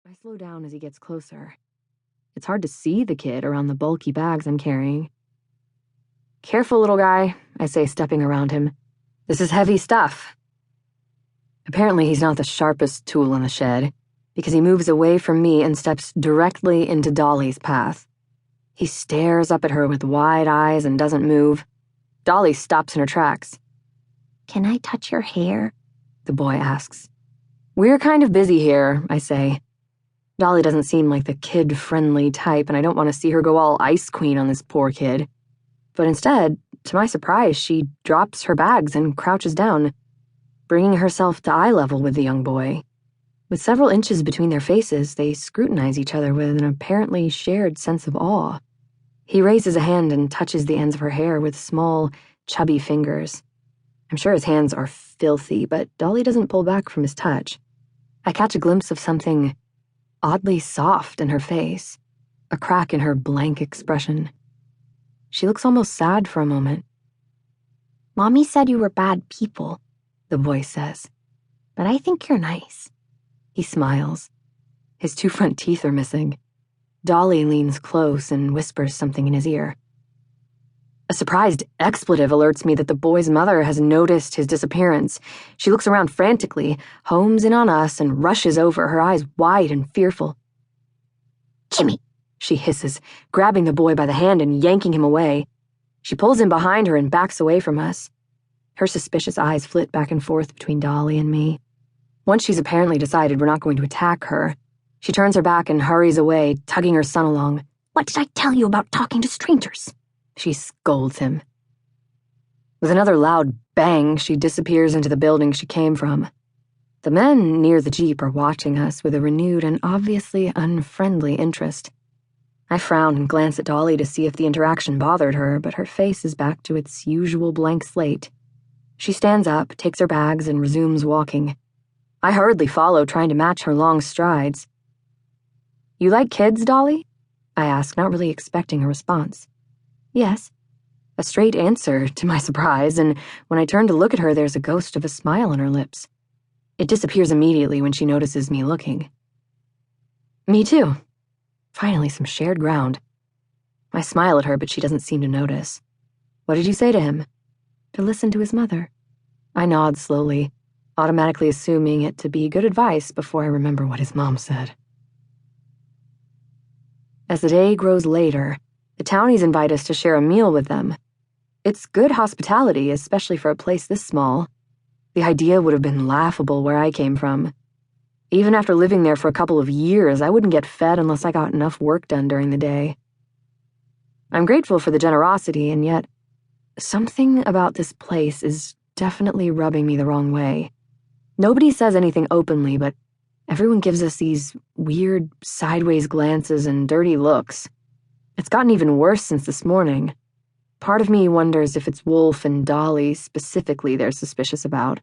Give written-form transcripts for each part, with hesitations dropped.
I slow down as he gets closer. It's hard to see the kid around the bulky bags I'm carrying. "Careful, little guy," I say, stepping around him. "This is heavy stuff." Apparently he's not the sharpest tool in the shed, because he moves away from me and steps directly into Dolly's path. He stares up at her with wide eyes and doesn't move. Dolly stops in her tracks. "Can I touch your hair?" the boy asks. "We're kind of busy here," I say. Dolly doesn't seem like the kid-friendly type, and I don't want to see her go all ice queen on this poor kid. But instead, to my surprise, she drops her bags and crouches down, bringing herself to eye level with the young boy. With several inches between their faces, they scrutinize each other with an apparently shared sense of awe. He raises a hand and touches the ends of her hair with small, chubby fingers. I'm sure his hands are filthy, but Dolly doesn't pull back from his touch. I catch a glimpse of something oddly soft in her face, a crack in her blank expression. She looks almost sad for a moment. "Mommy said you were bad people," the boy says. "but I think you're nice." He smiles. His 2 front teeth are missing. Dolly leans close and whispers something in his ear. A surprised expletive alerts me that the boy's mother has noticed his disappearance. She looks around frantically, homes in on us, and rushes over, her eyes wide and fearful. "Jimmy," she hisses, grabbing the boy by the hand and yanking him away. She pulls him behind her and backs away from us. Her suspicious eyes flit back and forth between Dolly and me. Once she's apparently decided we're not going to attack her, she turns her back and hurries away, tugging her son along. "What did I tell you about talking to strangers?" She scolds him. With another loud bang, she disappears into the building she came from. The men near the Jeep are watching us with a renewed and obviously unfriendly interest. I frown and glance at Dolly to see if the interaction bothered her, but her face is back to its usual blank slate. She stands up, takes her bags, and resumes walking. I hurriedly follow, trying to match her long strides. "You like kids, Dolly?" I ask, not really expecting a response. "Yes." A straight answer, to my surprise, and when I turn to look at her, there's a ghost of a smile on her lips. It disappears immediately when she notices me looking. "Me too." Finally, some shared ground. I smile at her, but she doesn't seem to notice. "What did you say to him?" "To listen to his mother." I nod slowly, automatically assuming it to be good advice before I remember what his mom said. As the day grows later, the townies invite us to share a meal with them. It's good hospitality, especially for a place this small. The idea would have been laughable where I came from. Even after living there for a couple of years, I wouldn't get fed unless I got enough work done during the day. I'm grateful for the generosity, and yet something about this place is definitely rubbing me the wrong way. Nobody says anything openly, but everyone gives us these weird sideways glances and dirty looks. It's gotten even worse since this morning. Part of me wonders if it's Wolf and Dolly specifically they're suspicious about.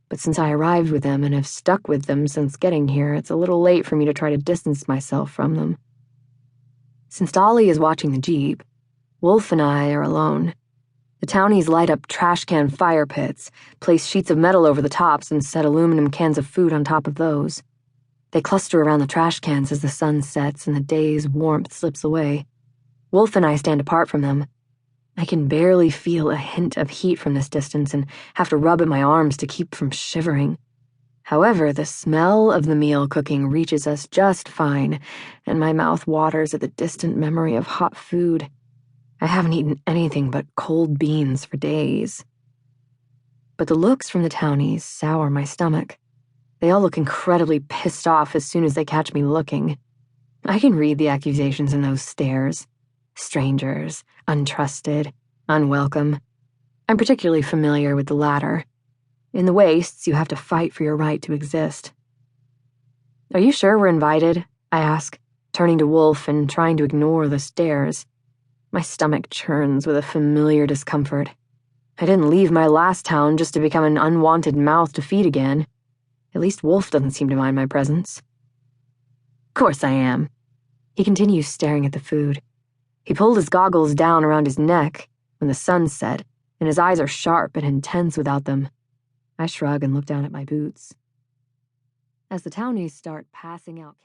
But since I arrived with them and have stuck with them since getting here, it's a little late for me to try to distance myself from them. Since Dolly is watching the Jeep, Wolf and I are alone. The townies light up trash can fire pits, place sheets of metal over the tops, and set aluminum cans of food on top of those. They cluster around the trash cans as the sun sets and the day's warmth slips away. Wolf and I stand apart from them. I can barely feel a hint of heat from this distance and have to rub at my arms to keep from shivering. However, the smell of the meal cooking reaches us just fine, and my mouth waters at the distant memory of hot food. I haven't eaten anything but cold beans for days. But the looks from the townies sour my stomach. They all look incredibly pissed off as soon as they catch me looking. I can read the accusations in those stares. Strangers, untrusted, unwelcome. I'm particularly familiar with the latter. In the wastes, you have to fight for your right to exist. "Are you sure we're invited?" I ask, turning to Wolf and trying to ignore the stares. My stomach churns with a familiar discomfort. I didn't leave my last town just to become an unwanted mouth to feed again. At least Wolf doesn't seem to mind my presence. "Of course I am." He continues staring at the food. He pulled his goggles down around his neck when the sun set, and his eyes are sharp and intense without them. I shrug and look down at my boots. As the townies start passing out